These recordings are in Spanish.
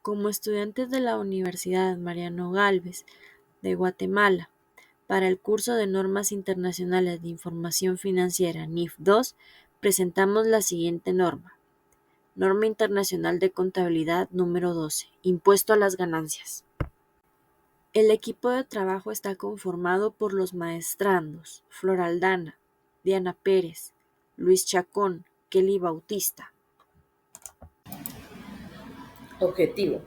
como estudiantes de la Universidad Mariano Gálvez de Guatemala para el curso de Normas Internacionales de Información Financiera NIF 2, presentamos la siguiente norma. Norma Internacional de Contabilidad número 12. Impuesto a las ganancias. El equipo de trabajo está conformado por los maestrandos Flor Aldana, Diana Pérez, Luis Chacón, Kelly Bautista. Objetivo.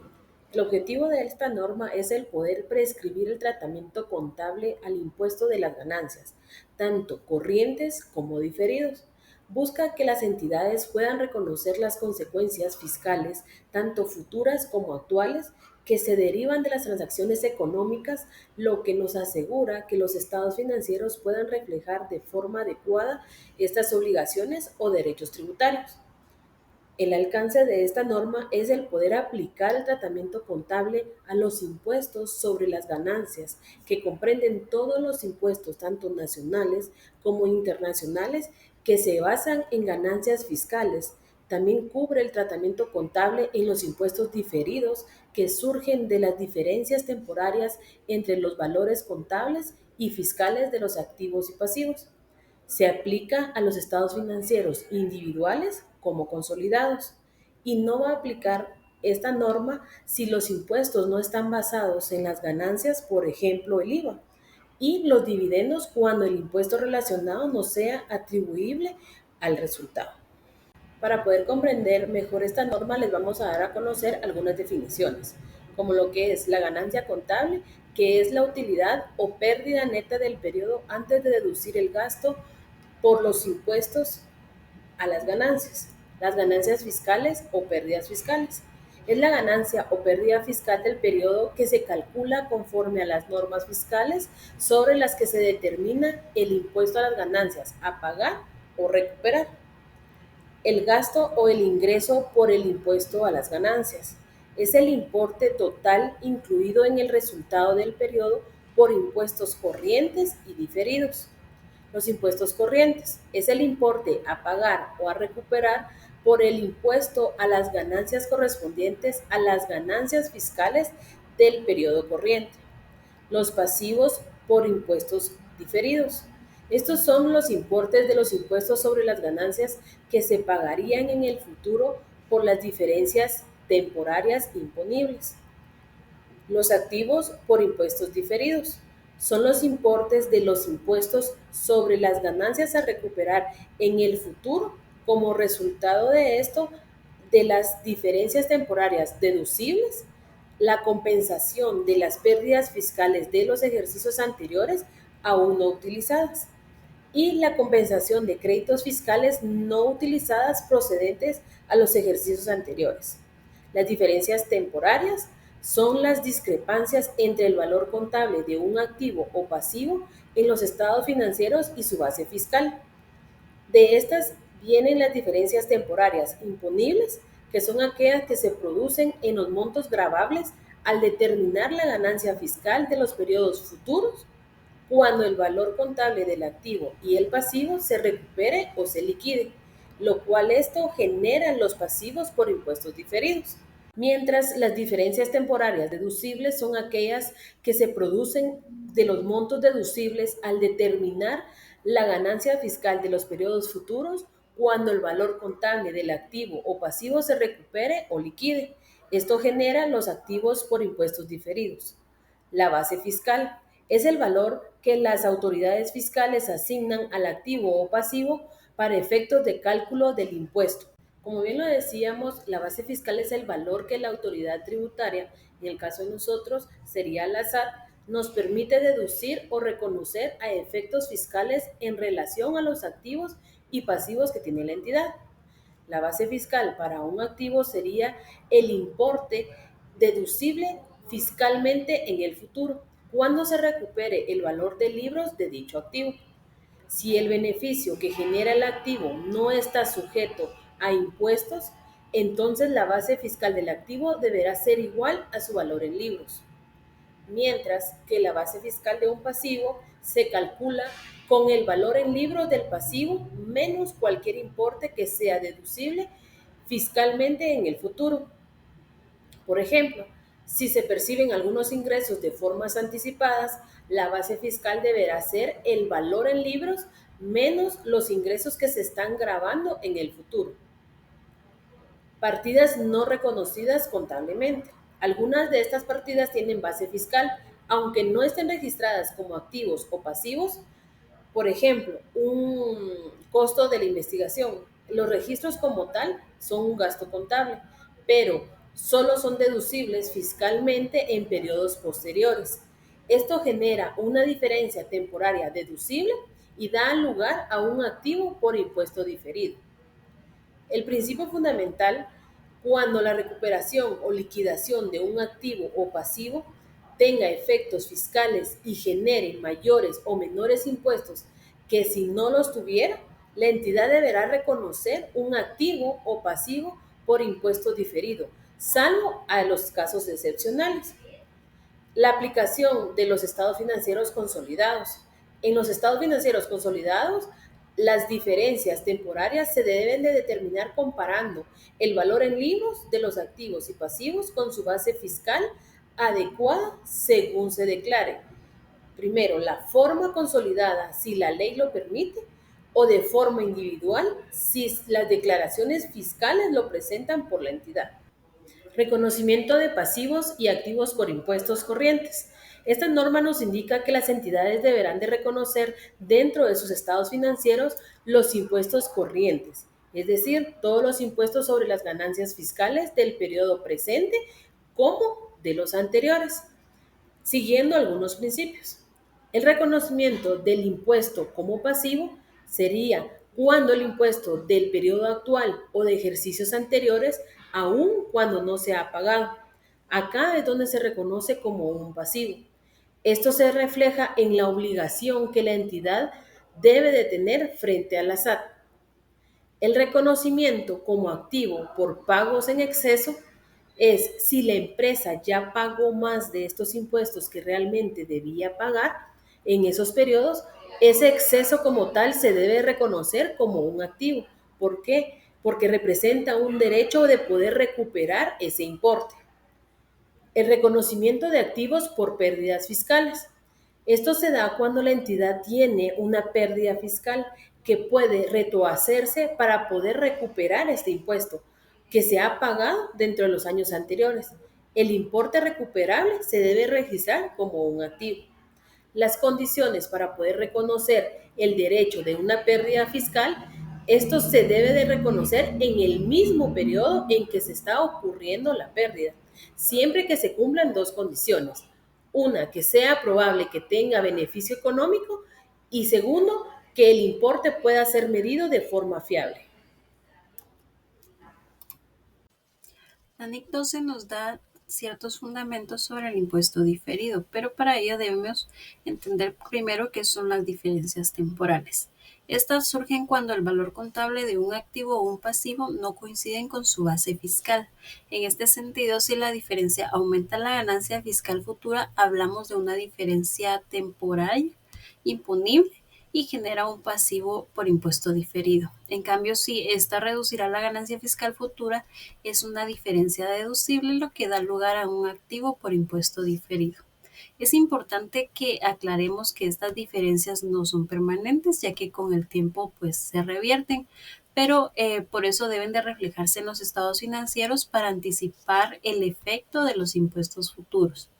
El objetivo de esta norma es el poder prescribir el tratamiento contable al impuesto de las ganancias, tanto corrientes como diferidos. Busca que las entidades puedan reconocer las consecuencias fiscales, tanto futuras como actuales, que se derivan de las transacciones económicas, lo que nos asegura que los estados financieros puedan reflejar de forma adecuada estas obligaciones o derechos tributarios. El alcance de esta norma es el poder aplicar el tratamiento contable a los impuestos sobre las ganancias, que comprenden todos los impuestos, tanto nacionales como internacionales, que se basan en ganancias fiscales. También cubre el tratamiento contable en los impuestos diferidos que surgen de las diferencias temporarias entre los valores contables y fiscales de los activos y pasivos. Se aplica a los estados financieros individuales como consolidados y no va a aplicar esta norma si los impuestos no están basados en las ganancias, por ejemplo, el IVA, y los dividendos cuando el impuesto relacionado no sea atribuible al resultado. Para poder comprender mejor esta norma, les vamos a dar a conocer algunas definiciones, como lo que es la ganancia contable, que es la utilidad o pérdida neta del periodo antes de deducir el gasto por los impuestos a las ganancias fiscales o pérdidas fiscales. Es la ganancia o pérdida fiscal del periodo que se calcula conforme a las normas fiscales sobre las que se determina el impuesto a las ganancias a pagar o recuperar. El gasto o el ingreso por el impuesto a las ganancias es el importe total incluido en el resultado del periodo por impuestos corrientes y diferidos. Los impuestos corrientes es el importe a pagar o a recuperar por el impuesto a las ganancias correspondientes a las ganancias fiscales del periodo corriente. Los pasivos por impuestos diferidos. Estos son los importes de los impuestos sobre las ganancias que se pagarían en el futuro por las diferencias temporarias imponibles. Los activos por impuestos diferidos son los importes de los impuestos sobre las ganancias a recuperar en el futuro como resultado de esto, de las diferencias temporarias deducibles, la compensación de las pérdidas fiscales de los ejercicios anteriores aún no utilizadas y la compensación de créditos fiscales no utilizadas procedentes a los ejercicios anteriores. Las diferencias temporarias son las discrepancias entre el valor contable de un activo o pasivo en los estados financieros y su base fiscal. De estas vienen las diferencias temporarias imponibles, que son aquellas que se producen en los montos gravables al determinar la ganancia fiscal de los periodos futuros, cuando el valor contable del activo y el pasivo se recupere o se liquide, lo cual esto genera los pasivos por impuestos diferidos. Mientras las diferencias temporarias deducibles son aquellas que se producen de los montos deducibles al determinar la ganancia fiscal de los periodos futuros cuando el valor contable del activo o pasivo se recupere o liquide. Esto genera los activos por impuestos diferidos. La base fiscal es el valor que las autoridades fiscales asignan al activo o pasivo para efectos de cálculo del impuesto. Como bien lo decíamos, la base fiscal es el valor que la autoridad tributaria, en el caso de nosotros sería la SAT, nos permite deducir o reconocer a efectos fiscales en relación a los activos y pasivos que tiene la entidad. La base fiscal para un activo sería el importe deducible fiscalmente en el futuro, cuando se recupere el valor de libros de dicho activo. Si el beneficio que genera el activo no está sujeto a impuestos, entonces la base fiscal del activo deberá ser igual a su valor en libros, mientras que la base fiscal de un pasivo se calcula con el valor en libros del pasivo menos cualquier importe que sea deducible fiscalmente en el futuro. Por ejemplo, si se perciben algunos ingresos de formas anticipadas, la base fiscal deberá ser el valor en libros menos los ingresos que se están grabando en el futuro. Partidas no reconocidas contablemente. Algunas de estas partidas tienen base fiscal, aunque no estén registradas como activos o pasivos. Por ejemplo, un costo de la investigación. Los registros como tal son un gasto contable, pero solo son deducibles fiscalmente en periodos posteriores. Esto genera una diferencia temporaria deducible y da lugar a un activo por impuesto diferido. El principio fundamental, cuando la recuperación o liquidación de un activo o pasivo tenga efectos fiscales y genere mayores o menores impuestos que si no los tuviera, la entidad deberá reconocer un activo o pasivo por impuesto diferido, salvo a los casos excepcionales. La aplicación de los estados financieros consolidados. En los estados financieros consolidados, las diferencias temporarias se deben de determinar comparando el valor en libros de los activos y pasivos con su base fiscal adecuada según se declare. Primero, la forma consolidada si la ley lo permite o de forma individual si las declaraciones fiscales lo presentan por la entidad. Reconocimiento de pasivos y activos por impuestos corrientes. Esta norma nos indica que las entidades deberán de reconocer dentro de sus estados financieros los impuestos corrientes, es decir, todos los impuestos sobre las ganancias fiscales del periodo presente como de los anteriores, siguiendo algunos principios. El reconocimiento del impuesto como pasivo sería cuando el impuesto del periodo actual o de ejercicios anteriores, aun cuando no se ha pagado. Acá es donde se reconoce como un pasivo. Esto se refleja en la obligación que la entidad debe de tener frente a la SAT. El reconocimiento como activo por pagos en exceso es si la empresa ya pagó más de estos impuestos que realmente debía pagar en esos periodos, ese exceso como tal se debe reconocer como un activo. ¿Por qué? Porque representa un derecho de poder recuperar ese importe. El reconocimiento de activos por pérdidas fiscales. Esto se da cuando la entidad tiene una pérdida fiscal que puede retrohacerse para poder recuperar este impuesto que se ha pagado dentro de los años anteriores. El importe recuperable se debe registrar como un activo. Las condiciones para poder reconocer el derecho de una pérdida fiscal, esto se debe de reconocer en el mismo periodo en que se está ocurriendo la pérdida, siempre que se cumplan dos condiciones. Una, que sea probable que tenga beneficio económico y segundo, que el importe pueda ser medido de forma fiable. La NIC 12 nos da ciertos fundamentos sobre el impuesto diferido, pero para ello debemos entender primero qué son las diferencias temporales. Estas surgen cuando el valor contable de un activo o un pasivo no coinciden con su base fiscal. En este sentido, si la diferencia aumenta la ganancia fiscal futura, hablamos de una diferencia temporal imponible y genera un pasivo por impuesto diferido. En cambio, si esta reducirá la ganancia fiscal futura, es una diferencia deducible, lo que da lugar a un activo por impuesto diferido. Es importante que aclaremos que estas diferencias no son permanentes, ya que con el tiempo pues se revierten, pero por eso deben de reflejarse en los estados financieros para anticipar el efecto de los impuestos futuros.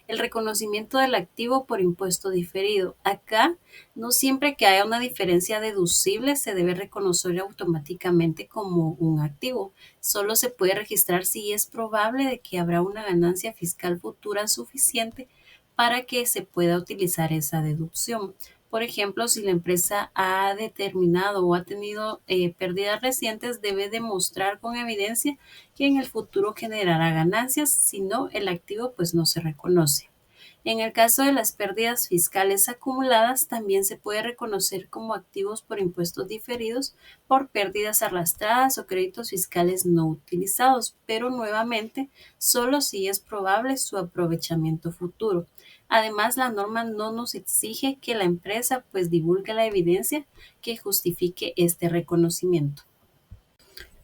El reconocimiento del activo por impuesto diferido. Acá, no siempre que haya una diferencia deducible se debe reconocer automáticamente como un activo. Solo se puede registrar si es probable de que habrá una ganancia fiscal futura suficiente para que se pueda utilizar esa deducción. Por ejemplo, si la empresa ha determinado o ha tenido pérdidas recientes, debe demostrar con evidencia que en el futuro generará ganancias, si no, el activo pues no se reconoce. En el caso de las pérdidas fiscales acumuladas, también se puede reconocer como activos por impuestos diferidos por pérdidas arrastradas o créditos fiscales no utilizados, pero nuevamente solo si es probable su aprovechamiento futuro. Además, la norma no nos exige que la empresa pues divulgue la evidencia que justifique este reconocimiento.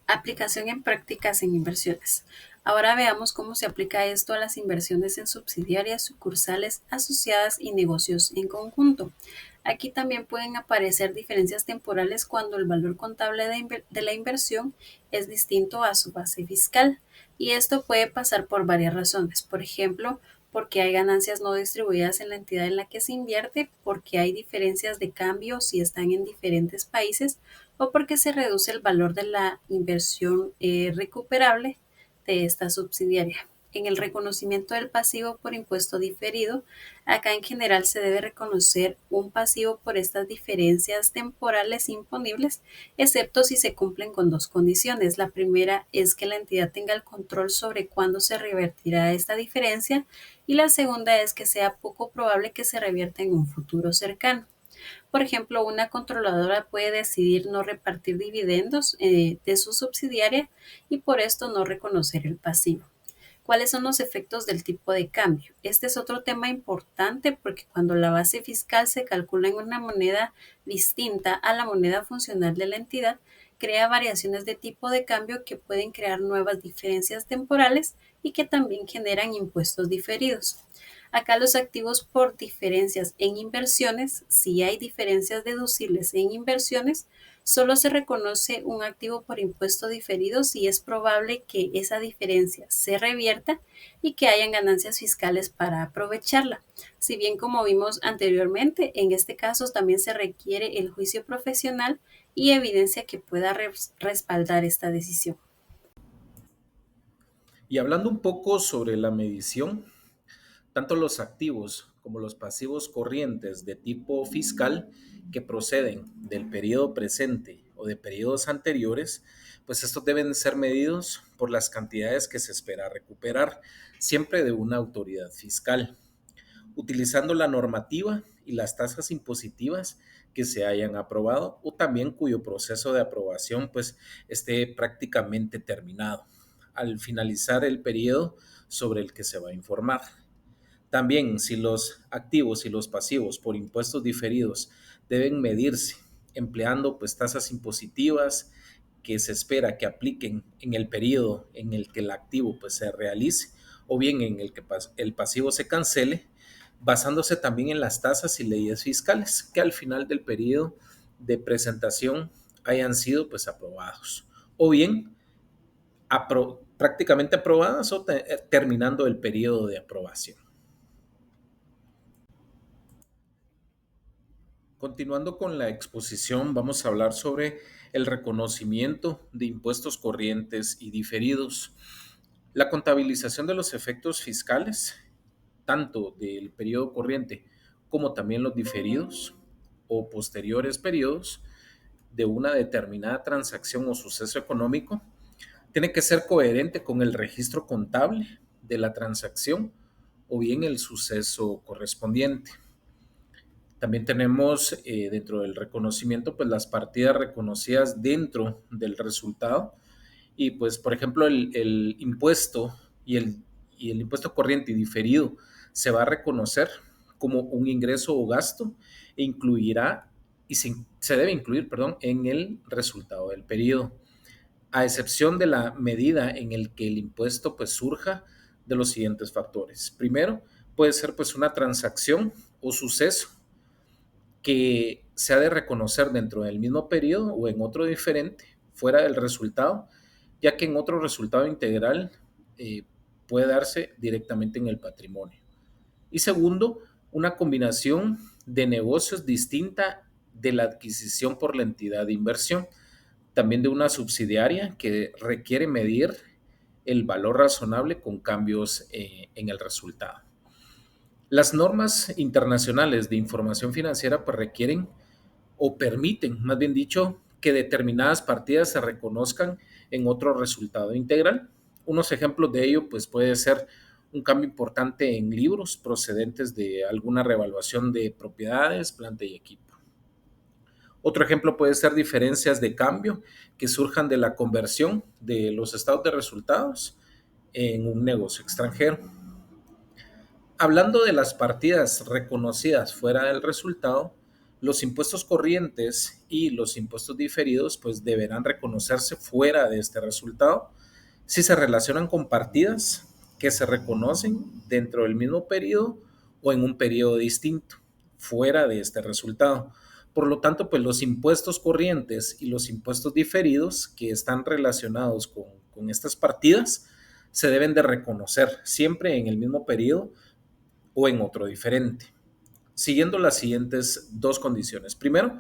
Aplicación en prácticas en inversiones. Ahora veamos cómo se aplica esto a las inversiones en subsidiarias, sucursales, asociadas y negocios en conjunto. Aquí también pueden aparecer diferencias temporales cuando el valor contable de la inversión es distinto a su base fiscal. Y esto puede pasar por varias razones. Por ejemplo, porque hay ganancias no distribuidas en la entidad en la que se invierte, porque hay diferencias de cambio si están en diferentes países o porque se reduce el valor de la inversión recuperable de esta subsidiaria. En el reconocimiento del pasivo por impuesto diferido, acá en general se debe reconocer un pasivo por estas diferencias temporales imponibles, excepto si se cumplen con dos condiciones. La primera es que la entidad tenga el control sobre cuándo se revertirá esta diferencia y la segunda es que sea poco probable que se revierta en un futuro cercano. Por ejemplo, una controladora puede decidir no repartir dividendos de su subsidiaria y por esto no reconocer el pasivo. ¿Cuáles son los efectos del tipo de cambio? Este es otro tema importante porque cuando la base fiscal se calcula en una moneda distinta a la moneda funcional de la entidad, crea variaciones de tipo de cambio que pueden crear nuevas diferencias temporales y que también generan impuestos diferidos. Acá los activos por diferencias en inversiones, si hay diferencias deducibles en inversiones, solo se reconoce un activo por impuesto diferido si es probable que esa diferencia se revierta y que hayan ganancias fiscales para aprovecharla. Si bien como vimos anteriormente, en este caso también se requiere el juicio profesional y evidencia que pueda respaldar esta decisión. Y hablando un poco sobre la medición, tanto los activos como los pasivos corrientes de tipo fiscal que proceden del periodo presente o de periodos anteriores, pues estos deben ser medidos por las cantidades que se espera recuperar, siempre de una autoridad fiscal, utilizando la normativa y las tasas impositivas que se hayan aprobado o también cuyo proceso de aprobación pues esté prácticamente terminado al finalizar el periodo sobre el que se va a informar. También, si los activos y los pasivos por impuestos diferidos deben medirse empleando pues tasas impositivas que se espera que apliquen en el periodo en el que el activo pues se realice o bien en el que el pasivo se cancele, basándose también en las tasas y leyes fiscales que al final del periodo de presentación hayan sido pues aprobados o bien prácticamente aprobadas o terminando el periodo de aprobación. Continuando con la exposición, vamos a hablar sobre el reconocimiento de impuestos corrientes y diferidos. La contabilización de los efectos fiscales, tanto del periodo corriente como también los diferidos o posteriores periodos de una determinada transacción o suceso económico, tiene que ser coherente con el registro contable de la transacción o bien el suceso correspondiente. También tenemos dentro del reconocimiento pues las partidas reconocidas dentro del resultado y pues por ejemplo el impuesto y el impuesto corriente y diferido se va a reconocer como un ingreso o gasto e incluirá y se debe incluir, perdón, en el resultado del periodo, a excepción de la medida en el que el impuesto pues surja de los siguientes factores. Primero, puede ser pues una transacción o suceso que se ha de reconocer dentro del mismo periodo o en otro diferente, fuera del resultado, ya que en otro resultado integral eh, puede darse directamente en el patrimonio. Y segundo, una combinación de negocios distinta de la adquisición por la entidad de inversión, también de una subsidiaria que requiere medir el valor razonable con cambios en el resultado. Las normas internacionales de información financiera pues, requieren o permiten, más bien dicho, que determinadas partidas se reconozcan en otro resultado integral. Unos ejemplos de ello pues, puede ser un cambio importante en libros procedentes de alguna revaluación de propiedades, planta y equipo. Otro ejemplo puede ser diferencias de cambio que surjan de la conversión de los estados de resultados en un negocio extranjero. Hablando de las partidas reconocidas fuera del resultado, los impuestos corrientes y los impuestos diferidos pues deberán reconocerse fuera de este resultado, Si se relacionan con partidas que se reconocen dentro del mismo periodo o en un periodo distinto, fuera de este resultado. Por lo tanto, pues los impuestos corrientes y los impuestos diferidos que están relacionados con estas partidas se deben de reconocer siempre en el mismo periodo o en otro diferente, siguiendo las siguientes dos condiciones. Primero,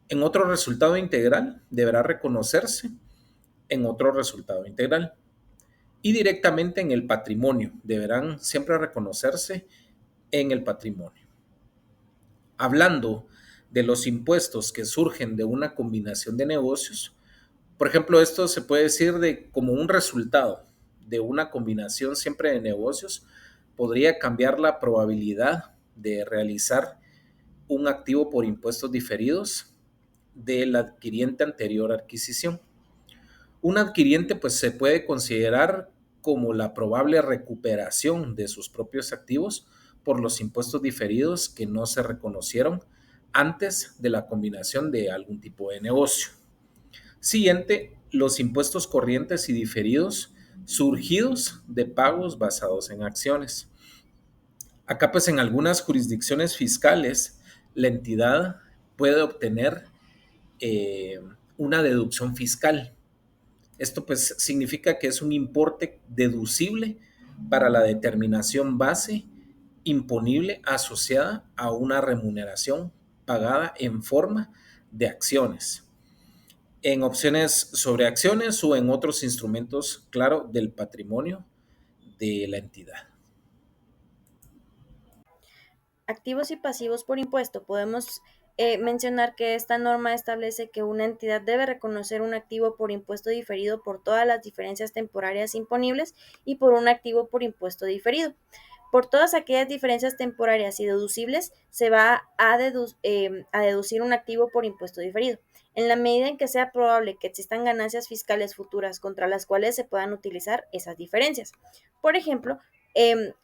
en otro resultado integral deberá reconocerse en otro resultado integral y directamente en el patrimonio. Deberán siempre reconocerse en el patrimonio. Hablando de los impuestos que surgen de una combinación de negocios, por ejemplo, esto se puede decir de como un resultado de una combinación siempre de negocios, podría cambiar la probabilidad de realizar un activo por impuestos diferidos del adquiriente anterior adquisición. Un adquiriente pues se puede considerar como la probable recuperación de sus propios activos por los impuestos diferidos que no se reconocieron antes de la combinación de algún tipo de negocio. Siguiente, los impuestos corrientes y diferidos surgidos de pagos basados en acciones. Acá pues en algunas jurisdicciones fiscales la entidad puede obtener eh, una deducción fiscal. Esto pues significa que es un importe deducible para la determinación base imponible asociada a una remuneración pagada en forma de acciones, en opciones sobre acciones o en otros instrumentos, claro, del patrimonio de la entidad. Activos y pasivos por impuesto. Podemos mencionar que esta norma establece que una entidad debe reconocer un activo por impuesto diferido por todas las diferencias temporarias imponibles y por un activo por impuesto diferido. Por todas aquellas diferencias temporarias y deducibles se va a deducir un activo por impuesto diferido, en la medida en que sea probable que existan ganancias fiscales futuras contra las cuales se puedan utilizar esas diferencias. Por ejemplo,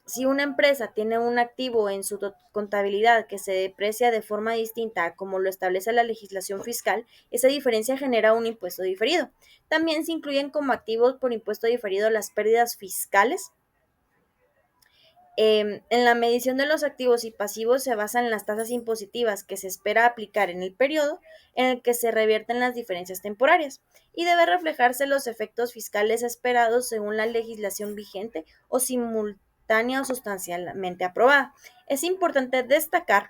si una empresa tiene un activo en su contabilidad que se deprecia de forma distinta a como lo establece la legislación fiscal, esa diferencia genera un impuesto diferido. También se incluyen como activos por impuesto diferido las pérdidas fiscales. En la medición de los activos y pasivos se basan en las tasas impositivas que se espera aplicar en el periodo en el que se revierten las diferencias temporarias y debe reflejarse los efectos fiscales esperados según la legislación vigente o simultánea o sustancialmente aprobada. Es importante destacar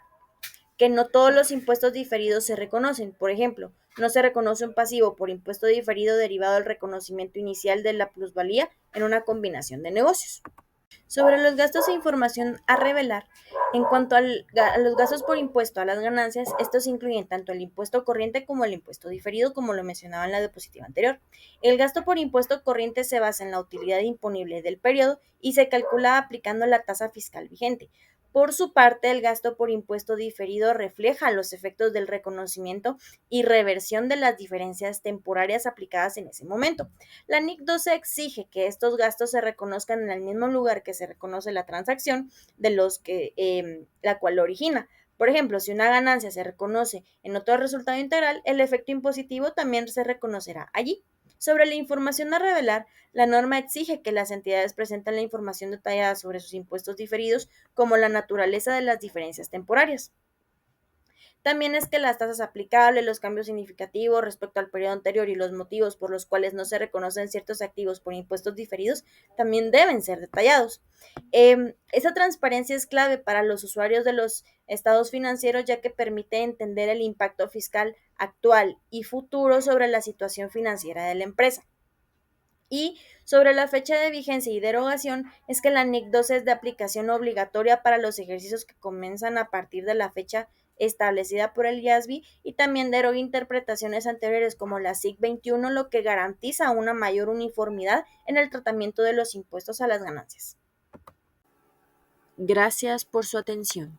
que no todos los impuestos diferidos se reconocen. Por ejemplo, no se reconoce un pasivo por impuesto diferido derivado del reconocimiento inicial de la plusvalía en una combinación de negocios. Sobre los gastos e información a revelar, en cuanto a los gastos por impuesto a las ganancias, estos incluyen tanto el impuesto corriente como el impuesto diferido, como lo mencionaba en la diapositiva anterior. El gasto por impuesto corriente se basa en la utilidad imponible del periodo y se calcula aplicando la tasa fiscal vigente. Por su parte, el gasto por impuesto diferido refleja los efectos del reconocimiento y reversión de las diferencias temporarias aplicadas en ese momento. La NIC 12 exige que estos gastos se reconozcan en el mismo lugar que se reconoce la transacción de los que la cual lo origina. Por ejemplo, si una ganancia se reconoce en otro resultado integral, el efecto impositivo también se reconocerá allí. Sobre la información a revelar, la norma exige que las entidades presenten la información detallada sobre sus impuestos diferidos, como la naturaleza de las diferencias temporarias. También es que las tasas aplicables, los cambios significativos respecto al periodo anterior y los motivos por los cuales no se reconocen ciertos activos por impuestos diferidos también deben ser detallados. Esa transparencia es clave para los usuarios de los estados financieros, ya que permite entender el impacto fiscal actual y futuro sobre la situación financiera de la empresa. Y sobre la fecha de vigencia y derogación, es que la NIC 12 es de aplicación obligatoria para los ejercicios que comienzan a partir de la fecha establecida por el IASB y también deroga interpretaciones anteriores como la SIC 21, lo que garantiza una mayor uniformidad en el tratamiento de los impuestos a las ganancias. Gracias por su atención.